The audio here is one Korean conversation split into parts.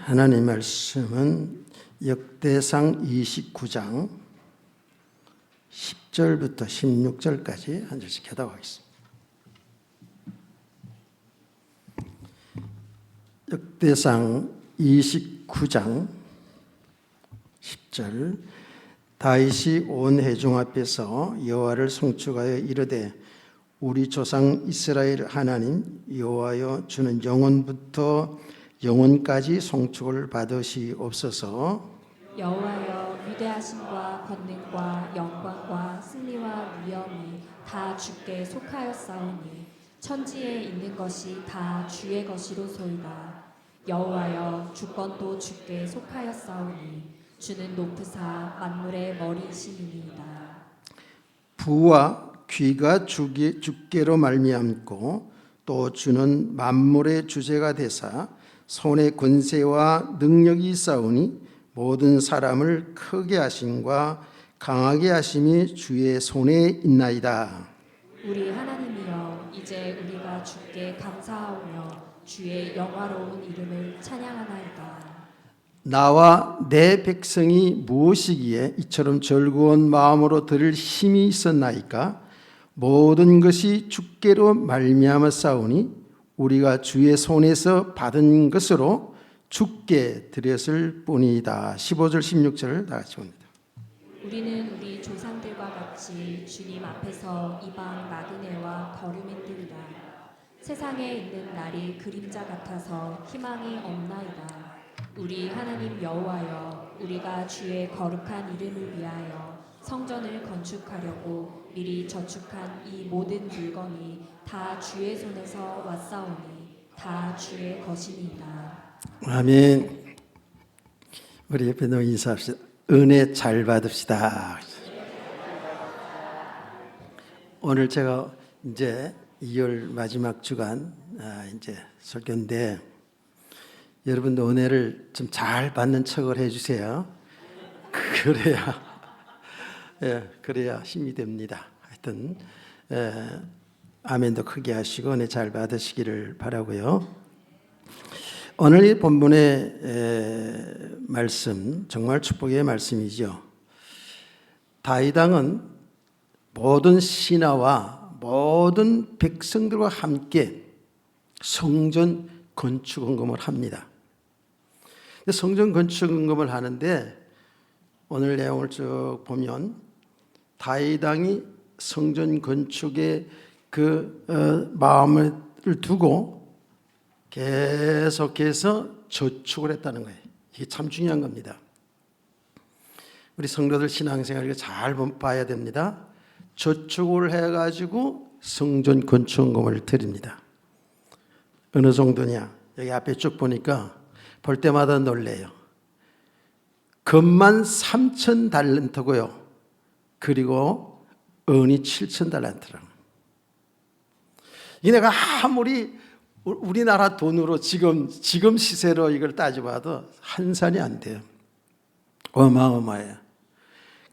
하나님 말씀은 역대상 29장 10절부터 16절까지 한 절씩 교독하겠습니다. 역대상 29장 10절. 다윗이 온 회중 앞에서 여호와를 송축하여 이르되 우리 조상 이스라엘 하나님 여호와여, 주는 영원부터 영원까지 송축을 받으시옵소서. 여호와여, 위대하심과 권능과 영광과 승리와 위엄이 다 주께 속하였사오니 천지에 있는 것이 다 주의 것이로소이다. 여호와여, 주권도 주께 속하였사오니 주는 높으사 만물의 머리이시니이다. 부와 귀가 주께로 말미암고 또 주는 만물의 주제가 되사 손에 권세와 능력이 있사오니 모든 사람을 크게 하심과 강하게 하심이 주의 손에 있나이다. 우리 하나님이여, 이제 우리가 주께 감사하오며 주의 영화로운 이름을 찬양하나이다. 나와 내 백성이 무엇이기에 이처럼 즐거운 마음으로 들을 힘이 있었나이까? 모든 것이 주께로 말미암았사오니 우리가 주의 손에서 받은 것으로 주께 드렸을 뿐이다. 15절 16절 다 같이 봅니다. 우리는 우리 조상들과 같이 주님 앞에서 이방 나그네와 거류민들이라. 세상에 있는 날이 그림자 같아서 희망이 없나이다. 우리 하나님 여호와여, 우리가 주의 거룩한 이름을 위하여 성전을 건축하려고 미리 저축한 이 모든 물건이 다 주의 손에서 왔사오니 다 주의 것이니이다. 아멘. 우리 옆에 놓은 인사합시다. 은혜 잘 받읍시다. 오늘 제가 이제 2월 마지막 주간 이제 설교인데 여러분도 은혜를 좀 잘 받는 척을 해주세요. 그래야 힘이 됩니다. 하여튼 아멘도 크게 하시고 은혜 잘 받으시기를 바라고요. 오늘 이 본문의 말씀 정말 축복의 말씀이죠. 다윗 왕은 모든 신하와 모든 백성들과 함께 성전 건축 헌금을 합니다. 성전 건축 헌금을 하는데 오늘 내용을 쭉 보면 다윗 왕이 성전 건축에 마음을 두고 계속해서 저축을 했다는 거예요. 이게 참 중요한 겁니다. 우리 성도들 신앙생활을 잘 봐야 됩니다. 저축을 해가지고 성전 건축금을 드립니다. 어느 정도냐? 여기 앞에 쭉 보니까 볼 때마다 놀래요. 금만 3,000달란트고요. 그리고 은이 7,000달란트라는 거예요. 이 내가 아무리 우리나라 돈으로 지금 시세로 이걸 따져봐도 한 산이 안 돼요. 어마어마해요.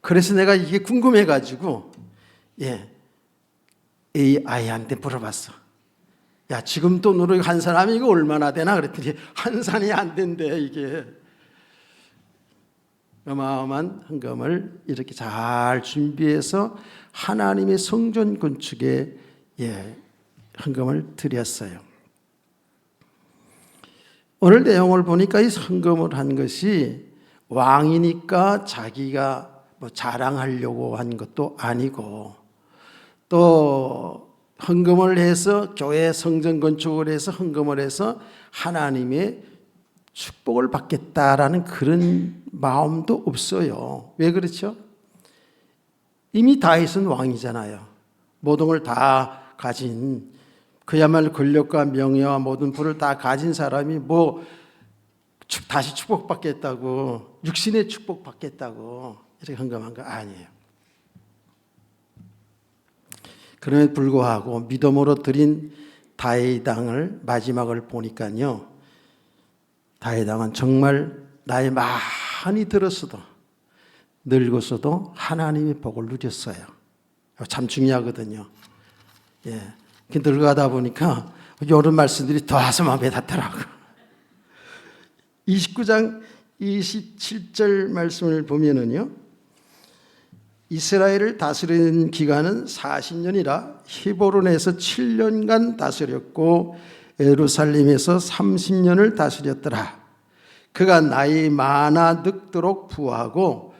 그래서 내가 이게 궁금해가지고 AI한테 물어봤어. 야, 지금 돈으로 한 사람이 이거 얼마나 되나? 그랬더니 한 산이 안 된대. 이게 어마어마한 헌금을 이렇게 잘 준비해서 하나님의 성전 건축에 헌금을 드렸어요. 오늘 내용을 보니까 이 헌금을 한 것이 왕이니까 자기가 자랑하려고 한 것도 아니고 또 헌금을 해서 교회 성전 건축을 해서 헌금을 해서 하나님의 축복을 받겠다라는 그런 마음도 없어요. 왜 그렇죠? 이미 다윗은 왕이잖아요. 모든 걸 다 가진, 그야말로 권력과 명예와 모든 부를 다 가진 사람이 다시 축복받겠다고, 육신의 축복받겠다고 이렇게 헌금한 거 아니에요. 그럼에도 불구하고 믿음으로 드린 다윗 왕을 마지막을 보니까요, 다윗 왕은 정말 나이 많이 들었어도 늙었어도 하나님의 복을 누렸어요. 참 중요하거든요. 늙어가다 보니까 이런 말씀들이 더 와서 마음에 닿더라고요. 29장 27절 말씀을 보면은요, 이스라엘을 다스린 기간은 40년이라 히브론에서 7년간 다스렸고 예루살렘에서 30년을 다스렸더라. 그가 나이 많아 늙도록 부하고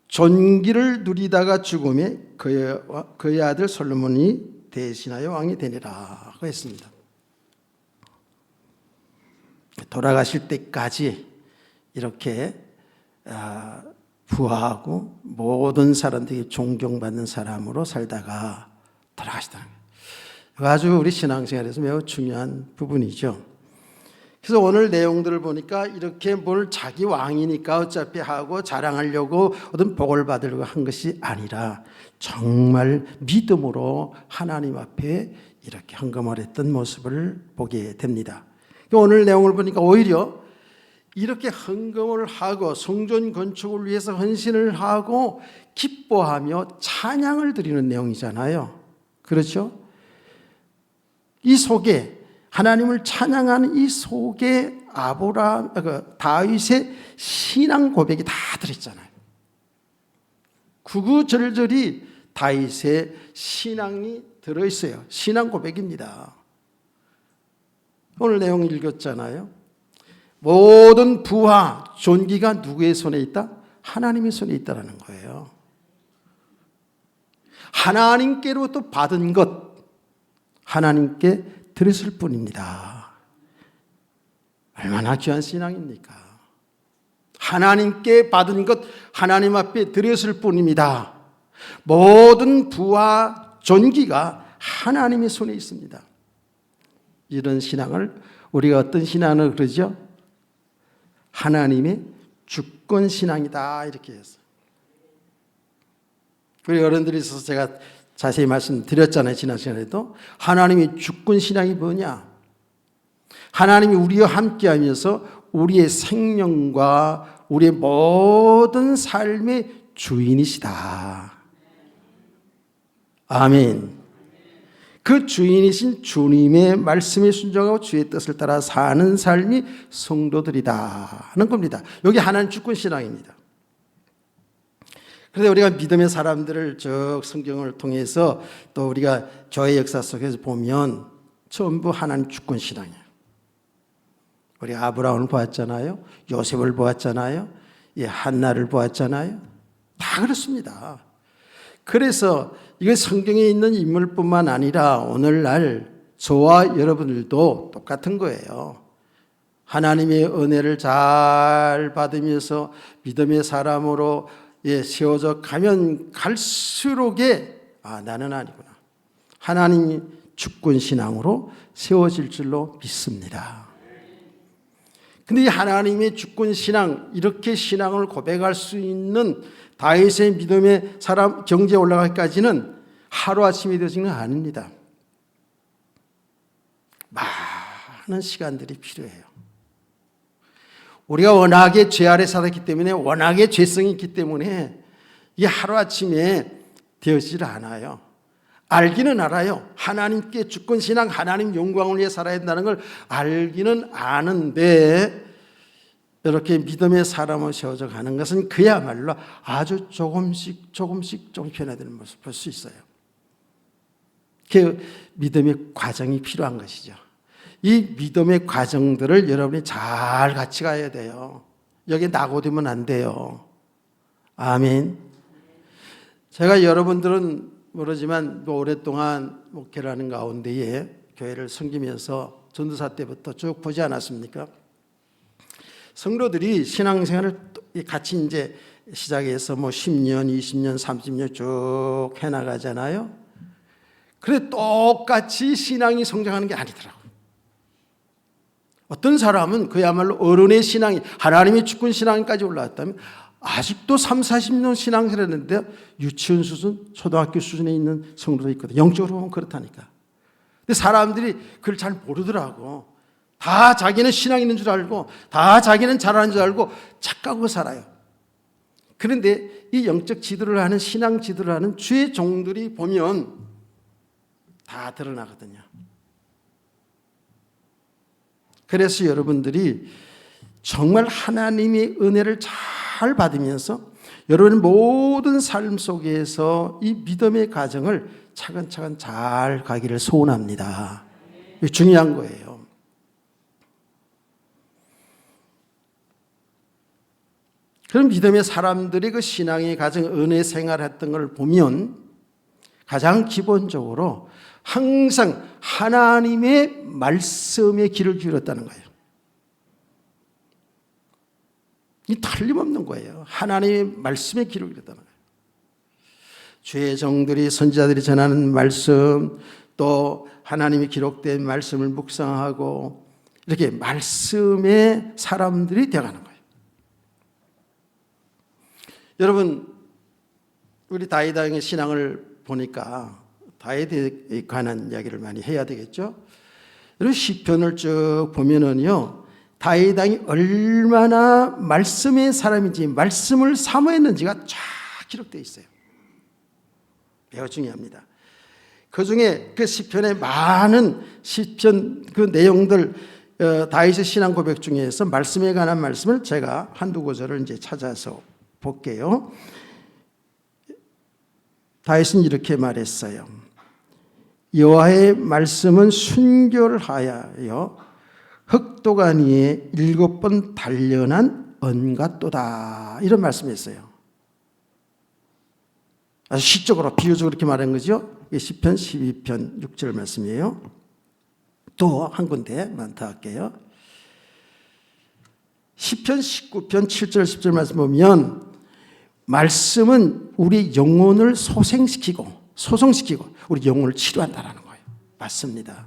존귀를 누리다가 죽음에 그의 아들 솔로몬이 대신하여 왕이 되니라 했습니다. 돌아가실 때까지 이렇게 부하하고 모든 사람들이 존경받는 사람으로 살다가 돌아가시다는 거예요. 아주 우리 신앙생활에서 매우 중요한 부분이죠. 그래서 오늘 내용들을 보니까 이렇게 뭘 자기 왕이니까 어차피 하고 자랑하려고 어떤 복을 받으려고 한 것이 아니라 정말 믿음으로 하나님 앞에 이렇게 헌금을 했던 모습을 보게 됩니다. 오늘 내용을 보니까 오히려 이렇게 헌금을 하고 성전 건축을 위해서 헌신을 하고 기뻐하며 찬양을 드리는 내용이잖아요. 그렇죠? 이 속에 하나님을 찬양하는 이 속에 다윗의 신앙 고백이 다 들어있잖아요. 구구절절이 다윗의 신앙이 들어있어요. 신앙 고백입니다. 오늘 내용 읽었잖아요. 모든 부와 존귀가 누구의 손에 있다? 하나님의 손에 있다는 거예요. 하나님께로부터 받은 것 하나님께 드렸을 뿐입니다. 얼마나 귀한 신앙입니까? 하나님께 받은 것 하나님 앞에 드렸을 뿐입니다. 모든 부와 존귀가 하나님의 손에 있습니다. 이런 신앙을 우리가 어떤 신앙을 그러죠? 하나님의 주권 신앙이다 이렇게 해서 우리 어른들이 있어서 제가 자세히 말씀드렸잖아요. 지난 시간에도 하나님의 주권 신앙이 뭐냐? 하나님이 우리와 함께하면서 우리의 생명과 우리의 모든 삶의 주인이시다. 아멘. 그 주인이신 주님의 말씀에 순종하고 주의 뜻을 따라 사는 삶이 성도들이다 하는 겁니다. 여기 하나님 주권 신앙입니다. 그런데 우리가 믿음의 사람들을 쭉 성경을 통해서 또 우리가 교회 역사 속에서 보면 전부 하나님 주권 신앙이에요. 우리 아브라함을 보았잖아요. 요셉을 보았잖아요. 한나를 보았잖아요. 다 그렇습니다. 그래서 이거 성경에 있는 인물뿐만 아니라 오늘날 저와 여러분들도 똑같은 거예요. 하나님의 은혜를 잘 받으면서 믿음의 사람으로 세워져 가면 갈수록에 나는 아니구나. 하나님이 주권 신앙으로 세워질 줄로 믿습니다. 근데 이 하나님의 주권 신앙, 이렇게 신앙을 고백할 수 있는 다윗의 믿음의 사람 경지에 올라가기까지는 하루아침에 되어지는 건 아닙니다. 많은 시간들이 필요해요. 우리가 워낙에 죄 아래 살았기 때문에 워낙에 죄성이 있기 때문에 이게 하루아침에 되어지질 않아요. 알기는 알아요. 하나님께 주권신앙, 하나님 영광을 위해 살아야 된다는 걸 알기는 아는데 이렇게 믿음의 사람을 세워져 가는 것은 그야말로 아주 조금씩 변화되는 모습을 볼 수 있어요. 그 믿음의 과정이 필요한 것이죠. 이 믿음의 과정들을 여러분이 잘 같이 가야 돼요. 여기에 낙오되면 안 돼요. 아멘. 제가 여러분들은 모르지만 오랫동안 목회를 하는 가운데에 교회를 섬기면서 전도사 때부터 쭉 보지 않았습니까? 성도들이 신앙생활을 같이 이제 시작해서 10년, 20년, 30년 쭉 해나가잖아요. 그래 똑같이 신앙이 성장하는 게 아니더라고요. 어떤 사람은 그야말로 어른의 신앙이 하나님의 주권 신앙까지 올라왔다면 아직도 30, 40년 신앙생활을 했는데 유치원 수준, 초등학교 수준에 있는 성도도 있거든요. 영적으로 보면 그렇다니까. 근데 사람들이 그걸 잘 모르더라고. 다 자기는 신앙 있는 줄 알고 다 자기는 잘하는 줄 알고 착각하고 살아요. 그런데 이 영적 지도를 하는 신앙 지도를 하는 주의 종들이 보면 다 드러나거든요. 그래서 여러분들이 정말 하나님의 은혜를 잘 받으면서 여러분의 모든 삶 속에서 이 믿음의 과정을 차근차근 잘 가기를 소원합니다. 이게 중요한 거예요. 그런 믿음의 사람들이 그 신앙의 과정, 은혜 생활했던 걸 보면 가장 기본적으로 항상 하나님의 말씀에 귀를 기울였다는 거예요. 이 틀림없는 거예요. 하나님의 말씀에 귀를 기울였다는 거예요. 주의 종들이 선지자들이 전하는 말씀, 또 하나님이 기록된 말씀을 묵상하고 이렇게 말씀의 사람들이 되어가는 거예요. 여러분, 우리 다윗 왕의 신앙을 보니까 다윗에 관한 이야기를 많이 해야 되겠죠. 여러분, 시편을 쭉 보면은요, 다윗 왕이 얼마나 말씀의 사람인지, 말씀을 사모했는지가 쫙 기록되어 있어요. 매우 중요합니다. 그 중에 그 시편의 많은 시편 그 내용들, 다윗의 신앙 고백 중에서 말씀에 관한 말씀을 제가 한두 구절을 이제 찾아서 볼게요. 다윗은 이렇게 말했어요. 여호와의 말씀은 순결하여 흑도간 위에 7번 단련한 언 같도다. 이런 말씀이었어요. 아주 시적으로 비유적으로 그렇게 말한 거죠. 시편 12편 6절 말씀이에요. 또 한 군데만 더 할게요. 시편 19편 7절 10절 말씀 보면 말씀은 우리 영혼을 소생시키고 우리 영혼을 치료한다는 거예요. 맞습니다.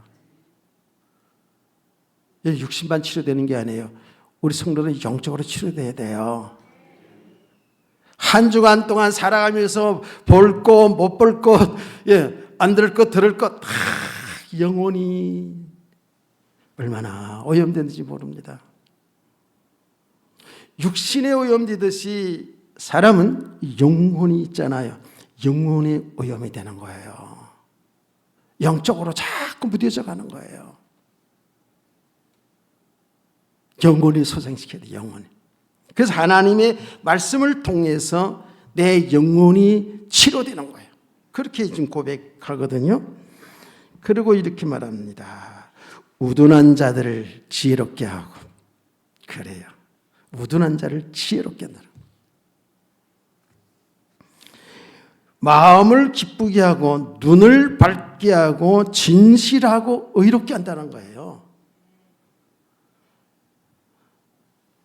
육신만 치료되는 게 아니에요. 우리 성도는 영적으로 치료돼야 돼요. 한 주간 동안 살아가면서 볼 것, 못 볼 것, 안 들을 것, 들을 것, 다 영혼이 얼마나 오염됐는지 모릅니다. 육신에 오염되듯이 사람은 영혼이 있잖아요. 영혼이 오염이 되는 거예요. 영적으로 자꾸 무뎌져 가는 거예요. 영혼이 소생시켜야 돼, 영혼이. 그래서 하나님의 말씀을 통해서 내 영혼이 치료되는 거예요. 그렇게 지금 고백하거든요. 그리고 이렇게 말합니다. 우둔한 자들을 지혜롭게 하고. 그래요. 우둔한 자를 지혜롭게 한다. 마음을 기쁘게 하고 눈을 밝게 하고 진실하고 의롭게 한다는 거예요.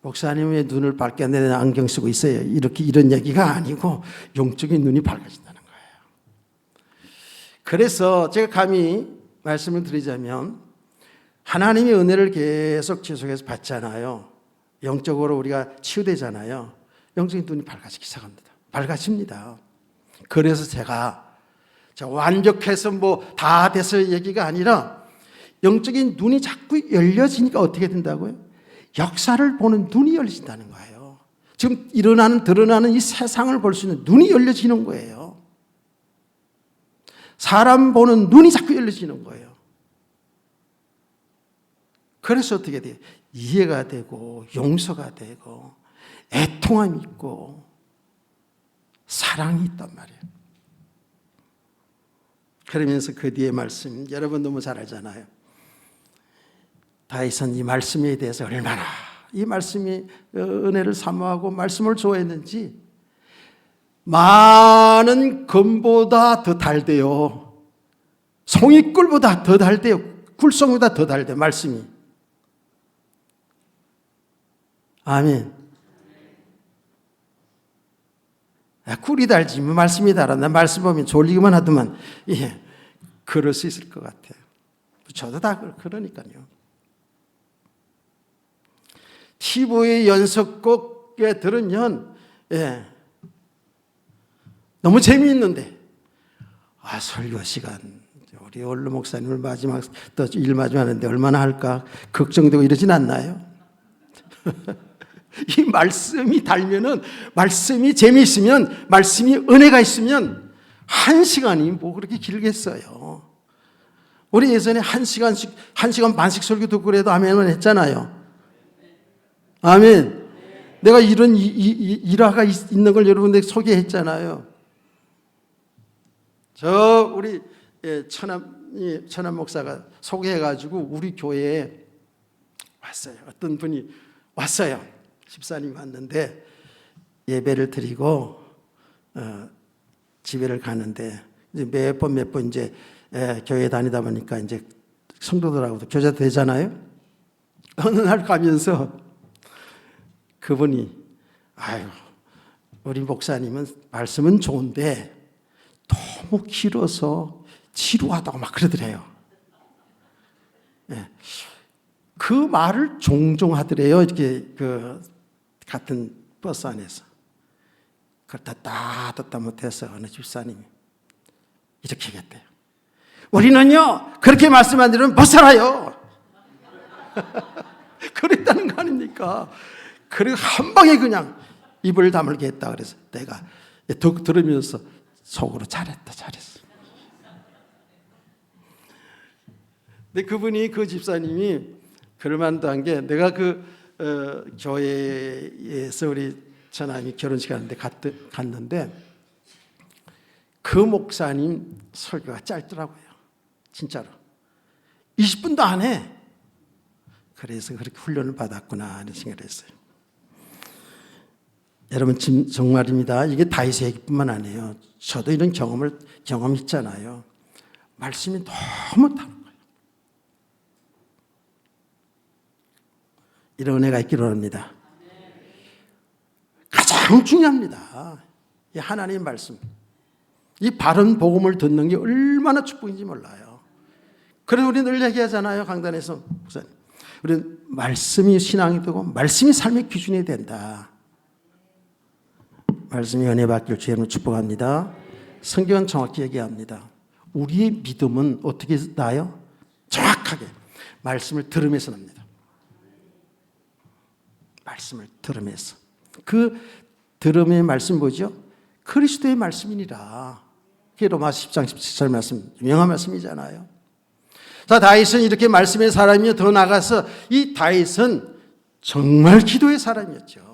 목사님 왜 눈을 밝게 하는데 안경 쓰고 있어요? 이런 얘기가 아니고 영적인 눈이 밝아진다는 거예요. 그래서 제가 감히 말씀을 드리자면 하나님의 은혜를 계속 지속해서 받잖아요. 영적으로 우리가 치유되잖아요. 영적인 눈이 밝아지기 시작합니다. 밝아집니다. 그래서 제가 완벽해서 다 돼서 얘기가 아니라 영적인 눈이 자꾸 열려지니까 어떻게 된다고요? 역사를 보는 눈이 열린다는 거예요. 지금 드러나는 이 세상을 볼 수 있는 눈이 열려지는 거예요. 사람 보는 눈이 자꾸 열려지는 거예요. 그래서 어떻게 돼요? 이해가 되고 용서가 되고 애통함이 있고 사랑이 있단 말이에요. 그러면서 그 뒤에 말씀, 여러분 너무 잘 알잖아요. 다윗은 이 말씀에 대해서 얼마나 이 말씀이 은혜를 사모하고 말씀을 좋아했는지 많은 금보다 더 달대요. 송이꿀보다 더 달대요. 꿀송이보다 더 달대요. 말씀이. 아멘. 꿀이 달지 말씀이 달아. 나 말씀 보면 졸리기만 하더만 그럴 수 있을 것 같아요. 저도 다 그러니까요. TV의 연속곡에 들으면 너무 재미있는데 설교 시간 우리 원로 목사님을 마지막 또 일 마지막 하는데 얼마나 할까 걱정되고 이러진 않나요? 이 말씀이 달면은 말씀이 재미있으면 말씀이 은혜가 있으면 1시간이 뭐 그렇게 길겠어요. 우리 예전에 1시간 반씩 설교 듣고 그래도 아멘을 했잖아요. 아멘. 내가 이런 일화가 있는 걸 여러분들에게 소개했잖아요. 저 우리 천암 목사가 소개해가지고 우리 교회에 왔어요. 어떤 분이 왔어요. 집사님 왔는데 예배를 드리고 집에를 가는데 이제 몇 번 이제 교회 다니다 보니까 이제 성도들하고도 교제도 되잖아요. 어느 날 가면서 그분이 아유 우리 목사님은 말씀은 좋은데 너무 길어서 지루하다고 막 그러더래요. 그 말을 종종 하더래요. 이렇게 그 같은 버스 안에서. 그걸 듣다 못해서 어느 집사님이 이렇게 얘기했대요. 우리는요 그렇게 말씀 안 들으면 못 살아요. 그랬다는 거 아닙니까? 그리고 한 방에 그냥 입을 다물게 했다 그래서 내가 들으면서 속으로 잘했어. 근데 그 집사님이 그럴만도 한 게 내가 교회에서 우리 전함이 결혼식 하는데 갔는데 그 목사님 설교가 짧더라고요. 진짜로 20분도 안 해. 그래서 그렇게 훈련을 받았구나 하는 생각을 했어요. 여러분 정말입니다. 이게 다윗의 얘기뿐만 아니에요. 저도 이런 경험했잖아요. 말씀이 너무 다른 거예요. 이런 은혜가 있기를 원합니다. 가장 중요합니다. 이 하나님의 말씀. 이 바른 복음을 듣는 게 얼마나 축복인지 몰라요. 그래서 우리 늘 얘기하잖아요. 강단에서 목사님. 우리는 말씀이 신앙이 되고 말씀이 삶의 기준이 된다. 말씀이 은혜 받길 주님을 축복합니다. 성경은 정확히 얘기합니다. 우리의 믿음은 어떻게 나요? 정확하게 말씀을 들으면서 납니다. 말씀을 들으면서. 그 들음의 말씀 뭐죠? 그리스도의 말씀이니라. 그게 로마서 10장 17절 말씀, 유명한 말씀이잖아요. 자, 다윗은 이렇게 말씀의 사람이며 더 나아가서 이 다윗은 정말 기도의 사람이었죠.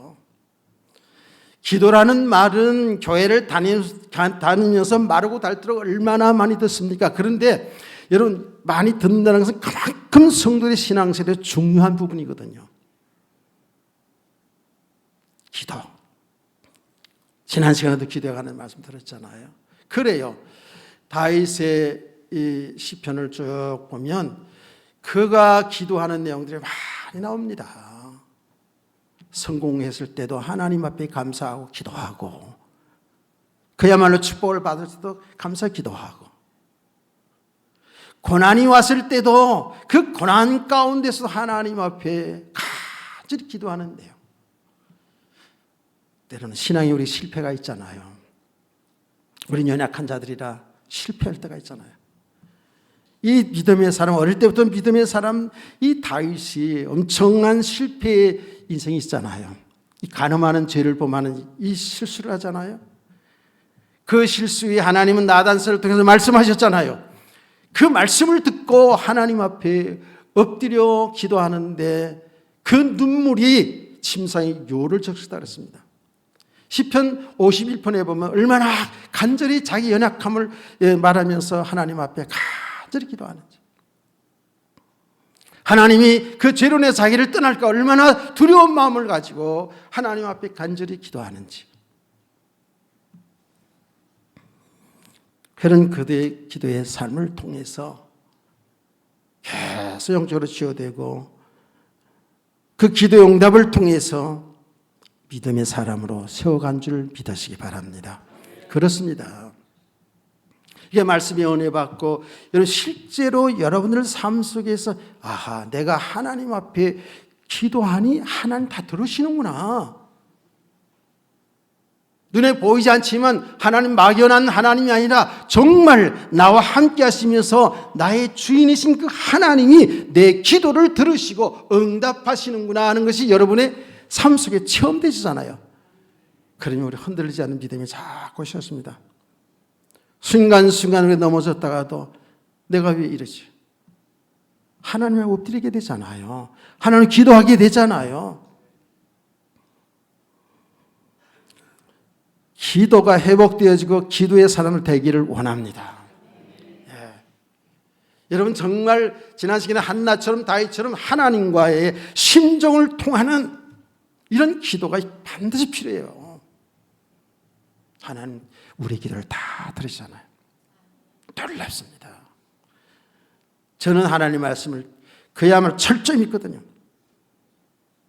기도라는 말은 교회를 다니면서 마르고 닳도록 얼마나 많이 듣습니까? 그런데 여러분 많이 듣는다는 것은 그만큼 성도의 신앙생활의 중요한 부분이거든요. 기도. 지난 시간에도 기도하는 말씀 들었잖아요. 그래요. 다윗의 이 시편을 쭉 보면 그가 기도하는 내용들이 많이 나옵니다. 성공했을 때도 하나님 앞에 감사하고 기도하고 그야말로 축복을 받을 때도 감사 기도하고 고난이 왔을 때도 그 고난 가운데서 하나님 앞에 간절히 기도하는 내용. 때로는 신앙이 우리 실패가 있잖아요. 우린 연약한 자들이라 실패할 때가 있잖아요. 이 믿음의 사람, 어릴 때부터 믿음의 사람, 이 다윗이 엄청난 실패의 인생이 있잖아요. 이 간음하는 죄를 범하는 이 실수를 하잖아요. 그 실수에 하나님은 나단서를 통해서 말씀하셨잖아요. 그 말씀을 듣고 하나님 앞에 엎드려 기도하는데 그 눈물이 침상에 요를 적시다 그랬습니다. 시편 51편에 보면 얼마나 간절히 자기 연약함을 말하면서 하나님 앞에 간절히 기도하는지, 하나님이 그 죄로 내 자기를 떠날까 얼마나 두려운 마음을 가지고 하나님 앞에 간절히 기도하는지, 그런 그들의 기도의 삶을 통해서 계속 영적으로 치유되고 그 기도의 응답을 통해서 믿음의 사람으로 세워간 줄 믿으시기 바랍니다. 그렇습니다. 이게 말씀의 은혜 받고 여러분 실제로 여러분들 삶 속에서 아하, 내가 하나님 앞에 기도하니 하나님 다 들으시는구나. 눈에 보이지 않지만 하나님 막연한 하나님이 아니라 정말 나와 함께 하시면서 나의 주인이신 그 하나님이 내 기도를 들으시고 응답하시는구나 하는 것이 여러분의 삶 속에 체험되시잖아요. 그러니 우리 흔들리지 않는 믿음이 자꾸 쉬었습니다. 순간순간 넘어졌다가도 내가 왜 이러지? 하나님을 엎드리게 되잖아요. 하나님을 기도하게 되잖아요. 기도가 회복되어지고 기도의 사람을 되기를 원합니다. 여러분 정말 지난 시간에 한나처럼 다윗처럼 하나님과의 심정을 통하는 이런 기도가 반드시 필요해요. 하나님 우리 기도를 다 들으시잖아요. 놀랍습니다. 저는 하나님 말씀을 그야말로 철저히 믿거든요.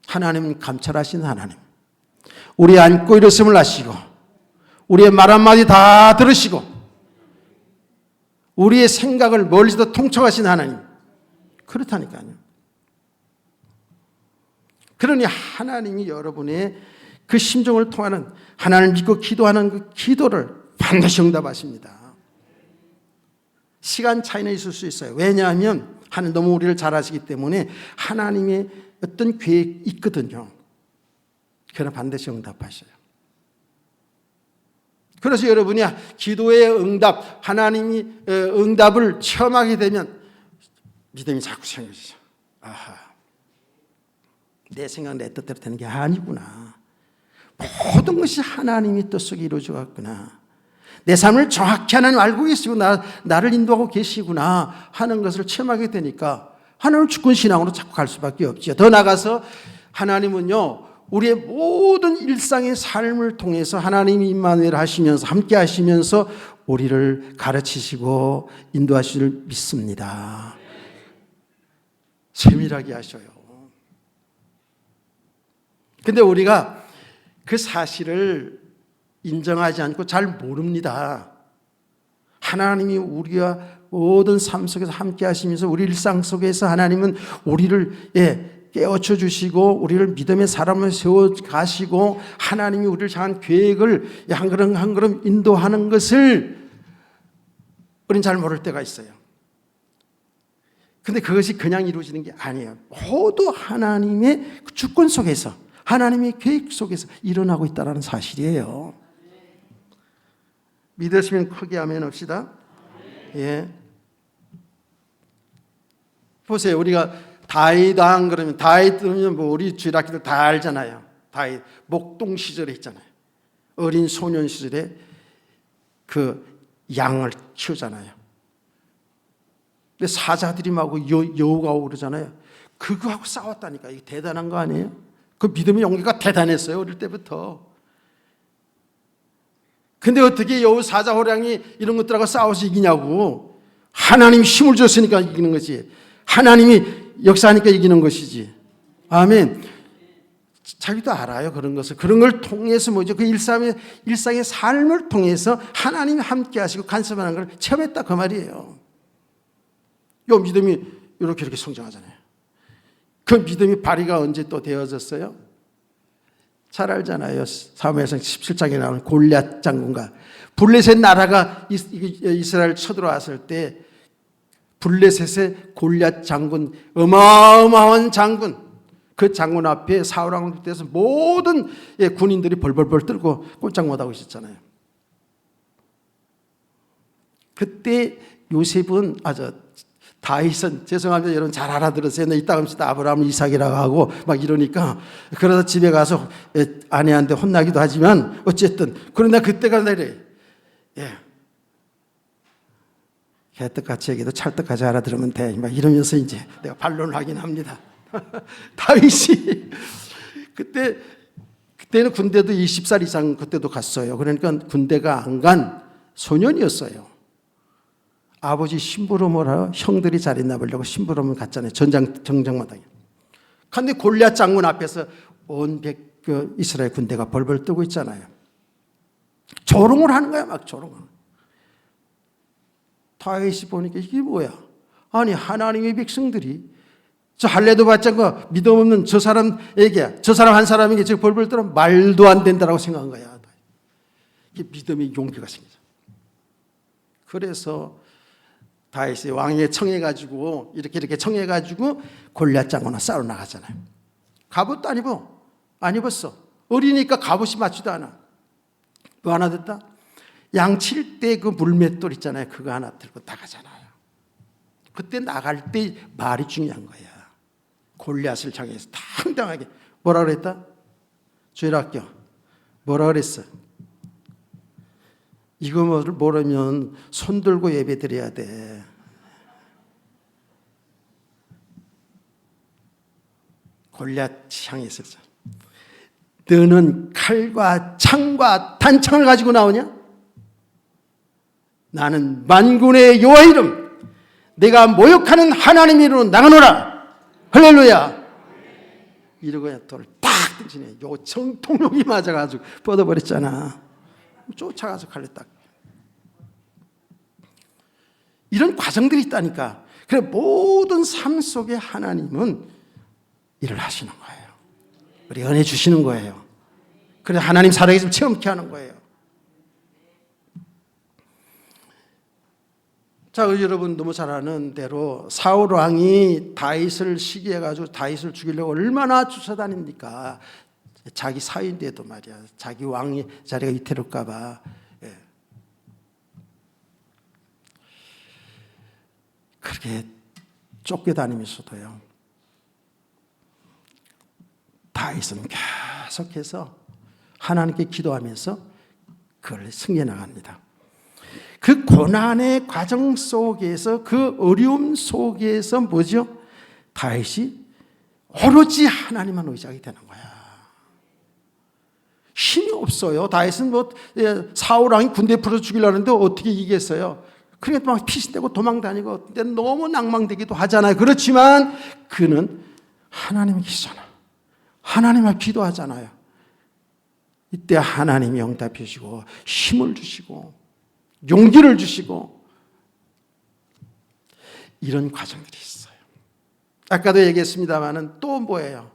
하나님은 감찰하신 하나님. 우리 안고 일었음을 아시고 우리의 말 한마디 다 들으시고 우리의 생각을 멀리서도 통촉하신 하나님. 그렇다니까요. 그러니 하나님이 여러분의 그 심정을 통하는 하나님을 믿고 기도하는 그 기도를 반드시 응답하십니다. 시간 차이는 있을 수 있어요. 왜냐하면 하나님 너무 우리를 잘 아시기 때문에 하나님의 어떤 계획이 있거든요. 그러나 반드시 응답하셔요. 그래서 여러분이 기도의 응답, 하나님이 응답을 체험하게 되면 믿음이 자꾸 생겨지죠. 아하, 내 생각, 내 뜻대로 되는 게 아니구나. 모든 것이 하나님의 뜻 속에 이루어져 갔구나. 내 삶을 정확히 하나님 알고 계시고 나를 인도하고 계시구나 하는 것을 체험하게 되니까 하나님을 주권 신앙으로 자꾸 갈 수밖에 없죠. 더 나아가서 하나님은요, 우리의 모든 일상의 삶을 통해서 하나님이 임마누엘 하시면서 함께 하시면서 우리를 가르치시고 인도하실 줄 믿습니다. 세밀하게 하셔요. 근데 우리가 그 사실을 인정하지 않고 잘 모릅니다. 하나님이 우리와 모든 삶 속에서 함께 하시면서 우리 일상 속에서 하나님은 우리를 깨우쳐 주시고 우리를 믿음의 사람을 세워 가시고 하나님이 우리를 향한 계획을 한 걸음 한 걸음 인도하는 것을 우리는 잘 모를 때가 있어요. 근데 그것이 그냥 이루어지는 게 아니에요. 모두 하나님의 주권 속에서 하나님의 계획 속에서 일어나고 있다는 사실이에요. 믿으시면 크게 아멘 합시다. 예. 보세요. 우리가 다윗 왕 그러면 다윗 그러면 뭐 우리 주일학교들 다 알잖아요. 다윗 목동 시절에 있잖아요. 어린 소년 시절에 그 양을 키우잖아요. 근데 사자들이 막 여우가 오고 그러잖아요. 그거하고 싸웠다니까. 이게 대단한 거 아니에요? 그 믿음의 용기가 대단했어요. 어릴 때부터. 근데 어떻게 여우 사자 호랑이 이런 것들하고 싸워서 이기냐고. 하나님이 힘을 줬으니까 이기는 거지. 하나님이 역사하니까 이기는 것이지. 아멘. 자기도 알아요. 그런 것을. 그런 걸 통해서 뭐죠? 그 일상의 삶을 통해서 하나님이 함께 하시고 간섭하는 걸 체험했다 그 말이에요. 요 믿음이 이렇게 성장하잖아요. 그 믿음이 발휘가 언제 또 되어졌어요? 잘 알잖아요. 사무엘상 17장에 나오는 골리앗 장군과 블레셋 나라가 이스라엘 쳐들어왔을 때 블레셋의 골리앗 장군, 어마어마한 장군, 그 장군 앞에 사울 왕을 비롯해서 모든 군인들이 벌벌벌 떨고 꼼짝 못하고 있었잖아요. 그때 요셉은 다윗은 죄송합니다. 여러분 잘 알아들으세요. 이따가 합시다. 아브라함 이삭이라고 하고 막 이러니까 그러다 집에 가서 아내한테 혼나기도 하지만 어쨌든 그러나 그때가 내래. 개떡같이 얘기도 찰떡같이 알아들으면 돼. 막 이러면서 이제 내가 반론을 하긴 합니다. 다윗이 그때는 군대도 20살 이상 그때도 갔어요. 그러니까 군대가 안 간 소년이었어요. 아버지 심부름을 형들이 잘 있나 보려고 심부름을 갔잖아요. 정장마당에. 그런데 골리앗 장군 앞에서 온 이스라엘 군대가 벌벌 뜨고 있잖아요. 조롱을 하는 거야, 막 조롱을. 다윗이 보니까 이게 뭐야? 아니 하나님의 백성들이 저 할례도 받지 않고 믿음 없는 저 사람 한 사람에게 지금 벌벌 떨어 말도 안 된다라고 생각한 거야. 이게 믿음의 용기가 생기죠. 그래서 다윗이 왕에게 청해가지고 이렇게 청해가지고 골리앗 장군과 싸우러 나가잖아요. 갑옷도 안 입었어. 어리니까 갑옷이 맞지도 않아. 뭐 하나 됐다? 양칠 때 그 물맷돌 있잖아요. 그거 하나 들고 나가잖아요. 그때 나갈 때 말이 중요한 거야. 골리앗을 향해서 당당하게 뭐라 그랬다? 주일학교 뭐라 그랬어? 이거 모르면 손 들고 예배 드려야 돼. 골리앗 향해서 너는 칼과 창과 단창을 가지고 나오냐? 나는 만군의 여호와 이름 내가 모욕하는 하나님 이름으로 나가노라. 할렐루야. 이러고 돌을 딱 던지네. 요 정통력이 맞아가지고 뻗어버렸잖아. 쫓아가서 칼로 딱. 이런 과정들이 있다니까. 그래 모든 삶 속에 하나님은 일을 하시는 거예요. 우리 은혜 주시는 거예요. 그래 하나님 살아계심 체험케 하는 거예요. 자, 여러분 너무 잘 아는 대로 사울 왕이 다윗을 시기해가지고 다윗을 죽이려고 얼마나 쫓아다닙니까? 자기 사위인데도 말이야. 자기 왕의 자리가 위태롭까봐. 예. 그렇게 쫓겨다니면서도요. 다윗은 계속해서 하나님께 기도하면서 그걸 승리해 나갑니다. 그 고난의 과정 속에서 그 어려움 속에서 뭐죠? 다윗이 오로지 하나님만 의지하게 되는 거야. 힘이 없어요. 다윗은 사울 왕이 군대 풀어 죽이려는데 어떻게 이기겠어요? 그러니까 막 피신되고 도망다니고 너무 낭망되기도 하잖아요. 그렇지만 그는 하나님이 계시잖아. 하나님을 기도하잖아요. 이때 하나님이 응답해 주시고 힘을 주시고 용기를 주시고 이런 과정들이 있어요. 아까도 얘기했습니다마는 또 뭐예요?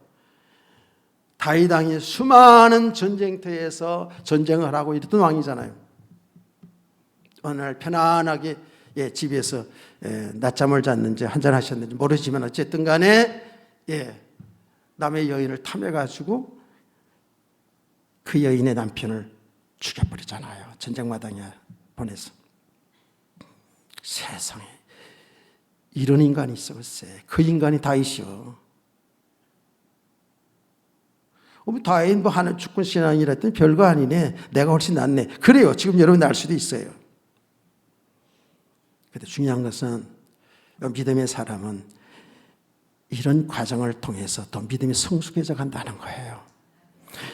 다윗 왕이 수많은 전쟁터에서 전쟁을 하고 이랬던 왕이잖아요. 어느 날 편안하게 집에서 낮잠을 잤는지 한잔 하셨는지 모르지만 어쨌든 간에 남의 여인을 탐해가지고 그 여인의 남편을 죽여버리잖아요. 전쟁마당에 보내서. 세상에 이런 인간이 있어 글쎄. 그 인간이 다윗이요. 다윗 하나님 주권 신앙이라 했더니 별거 아니네. 내가 훨씬 낫네. 그래요. 지금 여러분이 알 수도 있어요. 근데 중요한 것은 믿음의 사람은 이런 과정을 통해서 더 믿음이 성숙해져 간다는 거예요.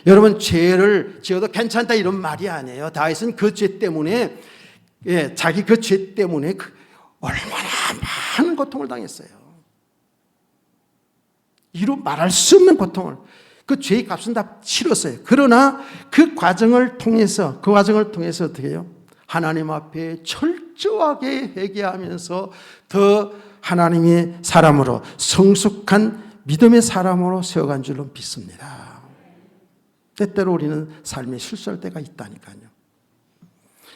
여러분 죄를 지어도 괜찮다 이런 말이 아니에요. 다윗은 그 죄 때문에 자기 그 죄 때문에 얼마나 많은 고통을 당했어요. 이루 말할 수 없는 고통을. 그 죄의 값은 다 치렀어요. 그러나 그 과정을 통해서 어떻게 해요? 하나님 앞에 철저하게 회개하면서 더 하나님의 사람으로 성숙한 믿음의 사람으로 세워간 줄로 믿습니다. 때때로 우리는 삶에 실수할 때가 있다니까요.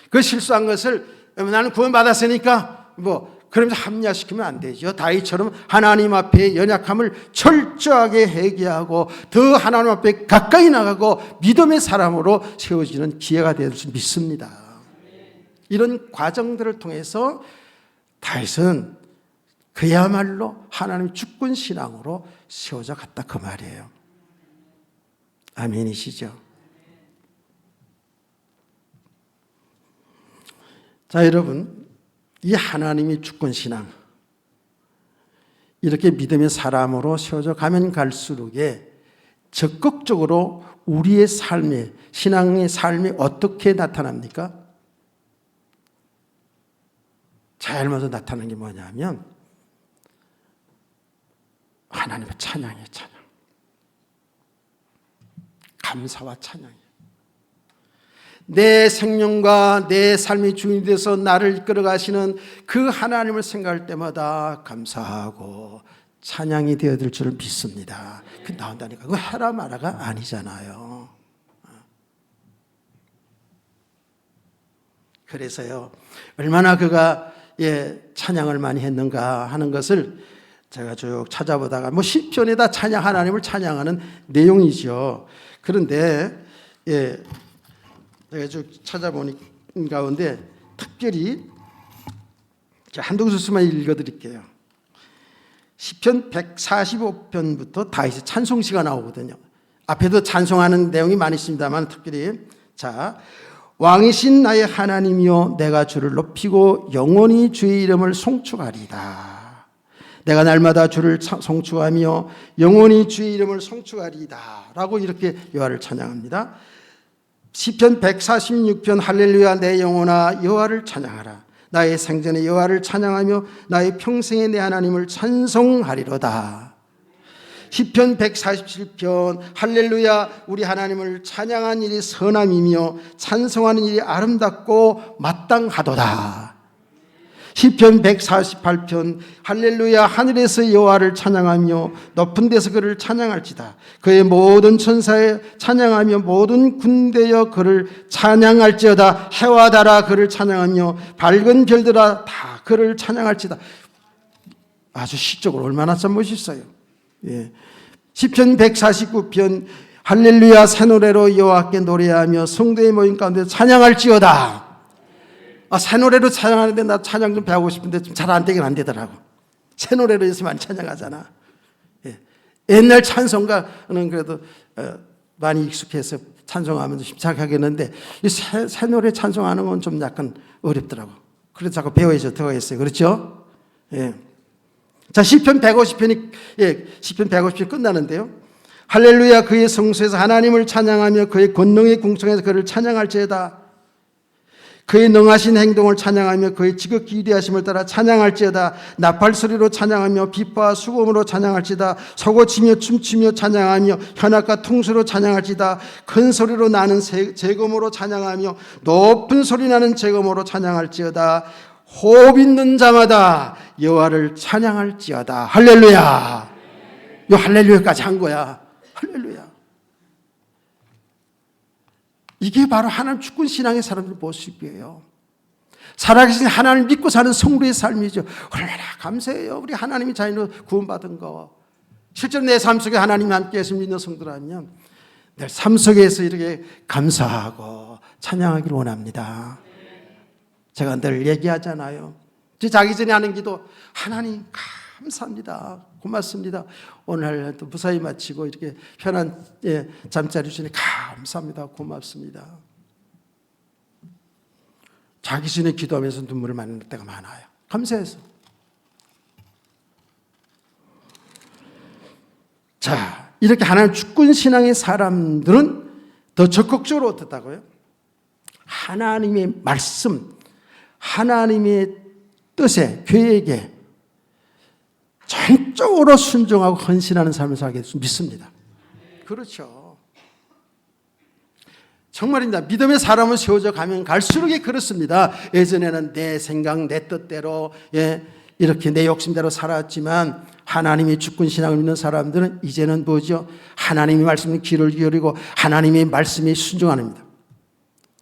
그 실수한 것을 나는 구원받았으니까 그러면서 합리화시키면 안 되죠. 다윗처럼 하나님 앞에 연약함을 철저하게 회개하고 더 하나님 앞에 가까이 나가고 믿음의 사람으로 세워지는 기회가 될 줄 믿습니다. 이런 과정들을 통해서 다윗은 그야말로 하나님 주권 신앙으로 세워져 갔다 그 말이에요. 아멘이시죠? 자, 여러분, 이 하나님의 주권 신앙 이렇게 믿음의 사람으로 세워져 가면 갈수록에 적극적으로 우리의 삶에 신앙의 삶이 어떻게 나타납니까? 제일 먼저 나타나는 게 뭐냐면 하나님의 찬양이에요. 찬양. 감사와 찬양이에요. 내 생명과 내 삶의 주인이 되어서 나를 이끌어 가시는 그 하나님을 생각할 때마다 감사하고 찬양이 되어질 줄 믿습니다. 그 나온다니까. 그거 해라 마라가 아니잖아요. 그래서요, 얼마나 그가 찬양을 많이 했는가 하는 것을 제가 쭉 찾아보다가 시편에다 하나님을 찬양하는 내용이죠. 그런데 제가 쭉 찾아보는 가운데 특별히 한두 구절만 읽어드릴게요. 시편 145편부터 다윗의 찬송시가 나오거든요. 앞에도 찬송하는 내용이 많이 있습니다만 특별히 왕이신 나의 하나님이여 내가 주를 높이고 영원히 주의 이름을 송축하리이다. 내가 날마다 주를 송축하며 영원히 주의 이름을 송축하리이다 라고 이렇게 여호와를 찬양합니다. 시편 146편 할렐루야 내 영혼아 여호와를 찬양하라. 나의 생전에 여호와를 찬양하며 나의 평생에 내 하나님을 찬송하리로다. 시편 147편 할렐루야 우리 하나님을 찬양한 일이 선함이며 찬송하는 일이 아름답고 마땅하도다. 시편 148편 할렐루야 하늘에서 여호와를 찬양하며 높은 데서 그를 찬양할지다. 그의 모든 천사에 찬양하며 모든 군대여 그를 찬양할지어다. 해와 달아 그를 찬양하며 밝은 별들아 다 그를 찬양할지다. 아주 시적으로 얼마나 참 멋있어요. 예. 시편 149편 할렐루야 새 노래로 여호와께 노래하며 성도의 모임 가운데 찬양할지어다. 새 노래로 찬양하는데 나 찬양 좀 배우고 싶은데 좀 잘 안 되긴 안 되더라고. 새 노래로 요새 많이 찬양하잖아. 예. 옛날 찬송가는 그래도 많이 익숙해서 찬송하면서 심착하겠는데 이 새 노래 찬송하는 건 좀 약간 어렵더라고. 그래서 자꾸 배워야죠. 더 했어요. 그렇죠? 예. 자, 시편 150편이 시편 150편 끝나는데요. 할렐루야 그의 성소에서 하나님을 찬양하며 그의 권능의 궁창에서 그를 찬양할지어다. 그의 능하신 행동을 찬양하며 그의 지극히 위대하심을 따라 찬양할지어다. 나팔 소리로 찬양하며 비파와 수금으로 찬양할지다. 서고치며 춤추며 찬양하며 현악과 퉁수로 찬양할지다. 큰 소리로 나는 재금으로 찬양하며 높은 소리 나는 재금으로 찬양할지어다. 호흡 있는 자마다 여호와를 찬양할지어다. 할렐루야. 요 할렐루야까지 한 거야. 할렐루야. 이게 바로 하나님 주권 신앙의 사람들의 모습이에요. 살아계신 하나님을 믿고 사는 성도의 삶이죠. 얼마나 감사해요. 우리 하나님이 자연으로 구원받은 거. 실제로 내 삶 속에 하나님이 함께해서 믿는 성도라면 내 삶 속에서 이렇게 감사하고 찬양하기를 원합니다. 제가 늘 얘기하잖아요. 자기 전에 하는 기도 하나님 감사합니다. 고맙습니다. 오늘 또 무사히 마치고 이렇게 편한 잠자리 주시니 감사합니다. 고맙습니다. 자기 전에 기도하면서 눈물을 맞는 때가 많아요. 감사해서. 자, 이렇게 하나님 주권 신앙의 사람들은 더 적극적으로 어떻다고요? 하나님의 말씀, 하나님의 뜻에, 계획에 전적으로 순종하고 헌신하는 삶을 살게 믿습니다. 그렇죠. 정말입니다. 믿음의 사람을 세워져 가면 갈수록 그렇습니다. 예전에는 내 생각, 내 뜻대로 이렇게 내 욕심대로 살았지만 하나님의 주권 신앙을 믿는 사람들은 이제는 뭐죠? 하나님의 말씀에 귀를 기울이고 하나님의 말씀에 순종하는 겁니다.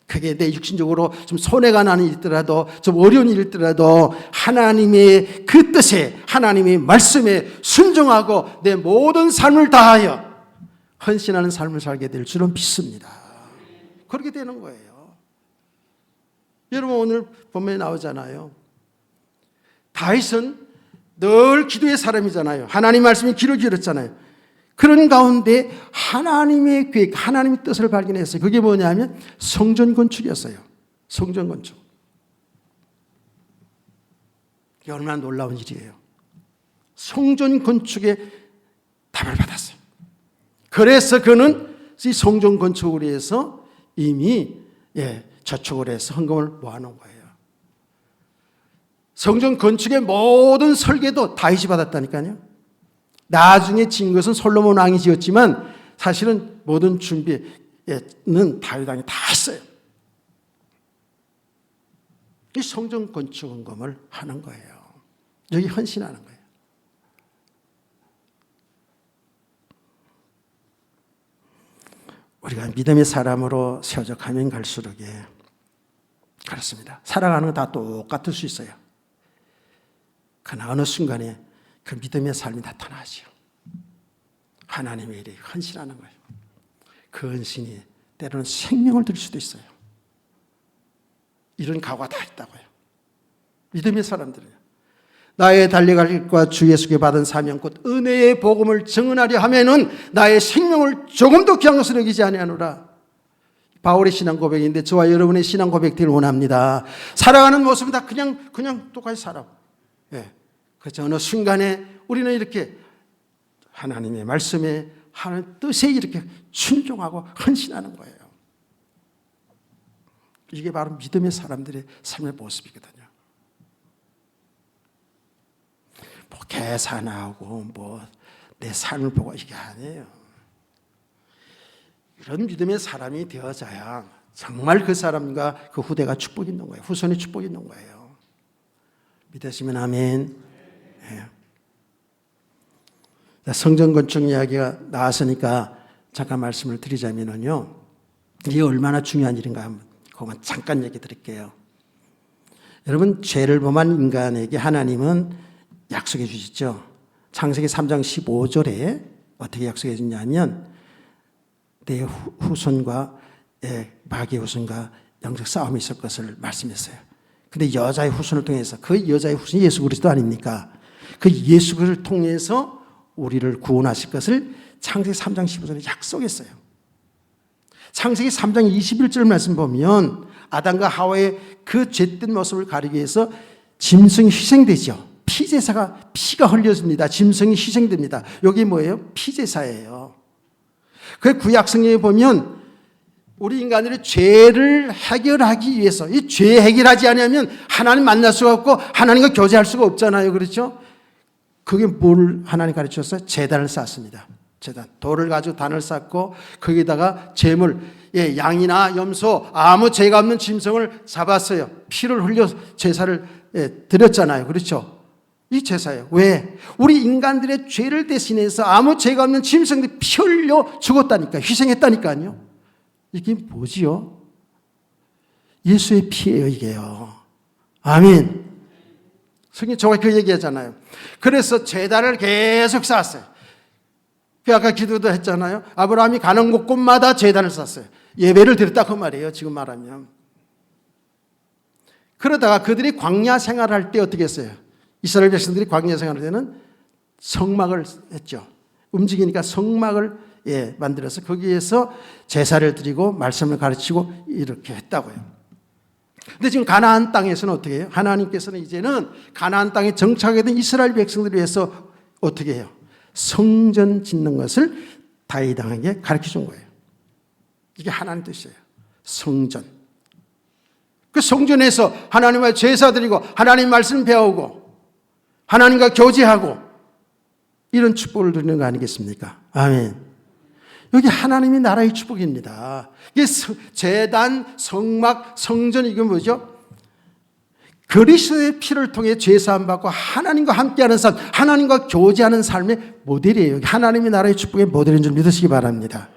그게 내 육신적으로 좀 손해가 나는 일이더라도 좀 어려운 일이더라도 하나님의 그 뜻에 하나님의 말씀에 순종하고 내 모든 삶을 다하여 헌신하는 삶을 살게 될 줄은 믿습니다. 그렇게 되는 거예요. 여러분 오늘 본문에 나오잖아요. 다윗은 늘 기도의 사람이잖아요. 하나님 말씀에 귀를 기울였잖아요. 그런 가운데 하나님의 계획, 하나님의 뜻을 발견했어요. 그게 뭐냐면 성전 건축이었어요. 성전 건축. 이게 얼마나 놀라운 일이에요. 성전 건축에 답을 받았어요. 그래서 그는 이 성전 건축을 위해서 이미 저축을 해서 헌금을 모아놓은 거예요. 성전 건축의 모든 설계도 다윗이 받았다니까요. 나중에 지은 것은 솔로몬 왕이 지었지만 사실은 모든 준비는 다윗 왕이 다 했어요. 이 성전 건축 헌금을 하는 거예요. 여기 헌신하는 거예요. 우리가 믿음의 사람으로 세워져 가면 갈수록 그렇습니다. 살아가는 건 다 똑같을 수 있어요. 그러나 어느 순간에 그 믿음의 삶이 나타나죠. 하나님의 일에 헌신하는 거예요. 그 헌신이 때로는 생명을 드릴 수도 있어요. 이런 각오가 다 있다고요. 믿음의 사람들은 나의 달려갈 길과 주 예수께 받은 사명 곧 은혜의 복음을 증언하려 하면은 나의 생명을 조금도 귀한 것으로 여기지 아니하노라. 바울의 신앙 고백인데 저와 여러분의 신앙 고백들을 원합니다. 살아가는 모습은 다 그냥 똑같이 살아. 예. 그래서 어느 순간에 우리는 이렇게 하나님의 말씀에 하는 뜻에 이렇게 순종하고 헌신하는 거예요. 이게 바로 믿음의 사람들의 삶의 모습이거든요. 뭐 계산하고 뭐 내 삶을 보고 이게 아니에요. 이런 믿음의 사람이 되어져야 정말 그 사람과 그 후대가 축복이 있는 거예요. 후손이 축복이 있는 거예요. 믿으시면 아멘. 네. 성전 건축 이야기가 나왔으니까 잠깐 말씀을 드리자면요. 이게 얼마나 중요한 일인가 한번 그것만 잠깐 얘기 드릴게요. 여러분, 죄를 범한 인간에게 하나님은 약속해 주시죠. 창세기 3장 15절에 어떻게 약속해 주냐면 내 후손과 마귀의 후손과 영적 싸움이 있을 것을 말씀했어요. 근데 여자의 후손을 통해서 그 여자의 후손이 예수 그리스도 아닙니까? 그 예수 그리스도를 통해서 우리를 구원하실 것을 창세기 3장 15절에 약속했어요. 창세기 3장 21절 말씀 보면 아담과 하와의 그 죄된 모습을 가리기 위해서 짐승이 희생되죠. 피가 흘려집니다. 짐승이 희생됩니다. 여기 뭐예요? 피제사예요. 그 구약 성경에 보면 우리 인간들의 죄를 해결하기 위해서 이 죄 해결하지 않으면 하나님 만날 수가 없고 하나님과 교제할 수가 없잖아요. 그렇죠? 그게 뭘 하나님 가르쳤어요? 제단을 쌓습니다. 제단. 돌을 가지고 단을 쌓고 거기다가 제물, 양이나 염소 아무 죄가 없는 짐승을 잡았어요. 피를 흘려 제사를 드렸잖아요. 그렇죠? 이 제사예요. 왜? 우리 인간들의 죄를 대신해서 아무 죄가 없는 짐승들이 피 흘려 죽었다니까, 희생했다니까요. 이게 뭐지요? 예수의 피예요, 이게요. 아멘. 성경 정확히 그 얘기하잖아요. 그래서 제단을 계속 쌓았어요. 그 아까 기도도 했잖아요. 아브라함이 가는 곳곳마다 제단을 쌓았어요. 예배를 드렸다 그 말이에요. 지금 말하면. 그러다가 그들이 광야 생활할 때 어떻게 했어요? 이스라엘 백성들이 광야 생활할 때는 성막을 했죠. 움직이니까 성막을 만들어서 거기에서 제사를 드리고 말씀을 가르치고 이렇게 했다고요. 근데 지금 가나안 땅에서는 어떻게 해요? 하나님께서는 이제는 가나안 땅에 정착하게 된 이스라엘 백성들을 위해서 어떻게 해요? 성전 짓는 것을 다윗 왕에게 가르쳐 준 거예요. 이게 하나님 뜻이에요. 성전. 그 성전에서 하나님과 제사 드리고 하나님 말씀 배우고 하나님과 교제하고 이런 축복을 누리는 거 아니겠습니까? 아멘. 여기 하나님의 나라의 축복입니다. 이게 제단, 성막, 성전 이건 뭐죠? 그리스도의 피를 통해 죄사함 받고 하나님과 함께하는 삶, 하나님과 교제하는 삶의 모델이에요. 하나님의 나라의 축복의 모델인 줄 믿으시기 바랍니다.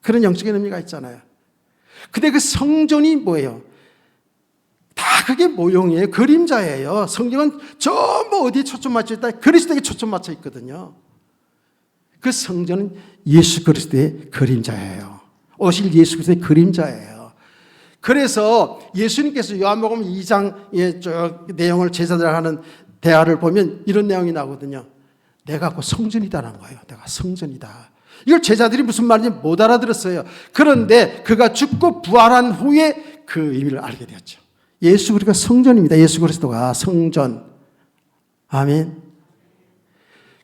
그런 영적인 의미가 있잖아요. 근데 그 성전이 뭐예요? 다 그게 모형이에요. 그림자예요. 성경은 전부 어디에 초점 맞춰 있다? 그리스도에게 초점 맞춰 있거든요. 그 성전은 예수 그리스도의 그림자예요. 오실 예수 그리스도의 그림자예요. 그래서 예수님께서 요한복음 2장의 저 내용을 제자들과 하는 대화를 보면 이런 내용이 나오거든요. 내가 곧 성전이다라는 거예요. 내가 성전이다. 이걸 제자들이 무슨 말인지 못 알아들었어요. 그런데 그가 죽고 부활한 후에 그 의미를 알게 되었죠. 예수 그리스도가 성전입니다. 예수 그리스도가 성전. 아멘.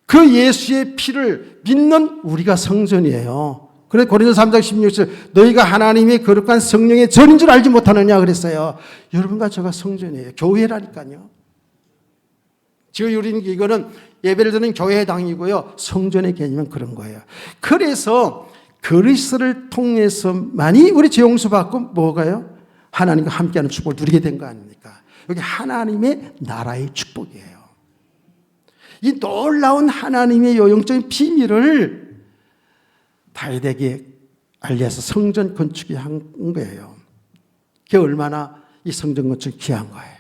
그 예수의 피를 믿는 우리가 성전이에요. 그래서 고린도서 3장 16절 너희가 하나님의 거룩한 성령의 전인 줄 알지 못하느냐 그랬어요. 여러분과 저가 성전이에요. 교회라니까요. 지금 우리는 이거는 예배를 드리는 교회의 당이고요. 성전의 개념은 그런 거예요. 그래서 그리스도를 통해서만이 우리 죄 용서 받고 뭐가요? 하나님과 함께하는 축복을 누리게 된 거 아닙니까? 여기 하나님의 나라의 축복이에요. 이 놀라운 하나님의 영적인 비밀을 다윗에게 알려서 성전 건축이 한 거예요. 그게 얼마나 이 성전 건축이 귀한 거예요.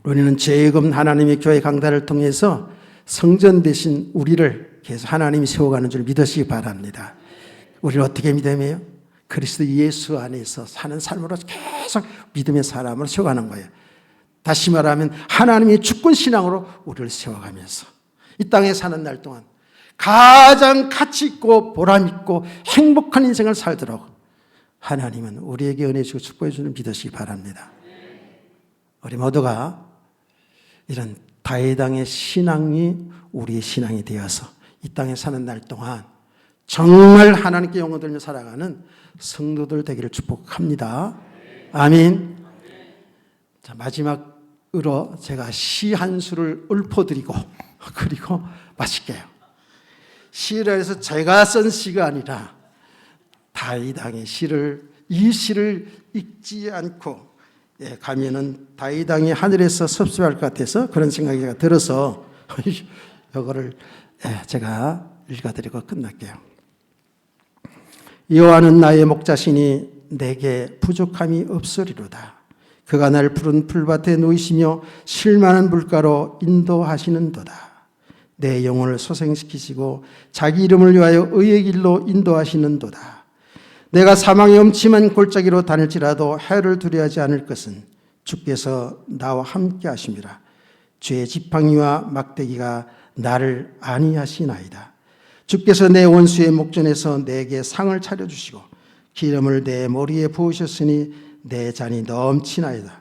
우리는 죄 없는 하나님의 교회 강단을 통해서 성전 대신 우리를 계속 하나님이 세워가는 줄 믿으시기 바랍니다. 우리는 어떻게 믿음이에요? 그리스도 예수 안에서 사는 삶으로 계속 믿음의 사람으로 세워가는 거예요. 다시 말하면 하나님의 주권 신앙으로 우리를 세워가면서 이 땅에 사는 날 동안 가장 가치 있고 보람 있고 행복한 인생을 살도록 하나님은 우리에게 은혜 주시고 축복해 주는 믿으시기 바랍니다. 우리 모두가 이런 다윗왕의 신앙이 우리의 신앙이 되어서 이 땅에 사는 날 동안 정말 하나님께 영혼 들며 살아가는 성도들 되기를 축복합니다. 아멘. 자, 마지막으로 제가 시 한 수를 읊어드리고 그리고 마칠게요. 시라 해서 제가 쓴 시가 아니라 다윗왕의 시를, 이 시를 읽지 않고 가면은 다윗왕이 하늘에서 섭섭할 것 같아서 그런 생각이 들어서 이거를 제가 읽어드리고 끝날게요. 여호와는 나의 목자시니 내게 부족함이 없으리로다. 그가 날 푸른 풀밭에 누이시며 쉴만한 물가로 인도하시는도다. 내 영혼을 소생시키시고 자기 이름을 위하여 의의 길로 인도하시는도다. 내가 사망의 음침한 골짜기로 다닐지라도 해를 두려워하지 않을 것은 주께서 나와 함께 하심이라. 죄의 지팡이와 막대기가 나를 안위하시나이다. 주께서 내 원수의 목전에서 내게 상을 차려주시고 기름을 내 머리에 부으셨으니 내 잔이 넘치나이다.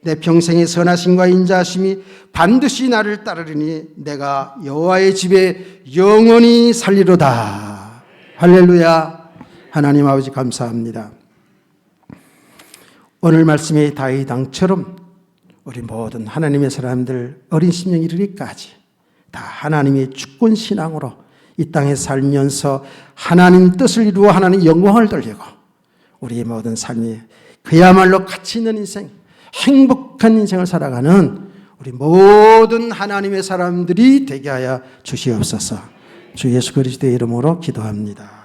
내 평생의 선하심과 인자하심이 반드시 나를 따르리니 내가 여호와의 집에 영원히 살리로다. 할렐루야. 하나님 아버지 감사합니다. 오늘 말씀의 다윗왕처럼 우리 모든 하나님의 사람들 어린 심령 이르기까지 다 하나님의 주권 신앙으로 이 땅에 살면서 하나님 뜻을 이루어 하나님 영광을 돌리고 우리의 모든 삶이 그야말로 가치 있는 인생, 행복한 인생을 살아가는 우리 모든 하나님의 사람들이 되게 하여 주시옵소서. 주 예수 그리스도의 이름으로 기도합니다.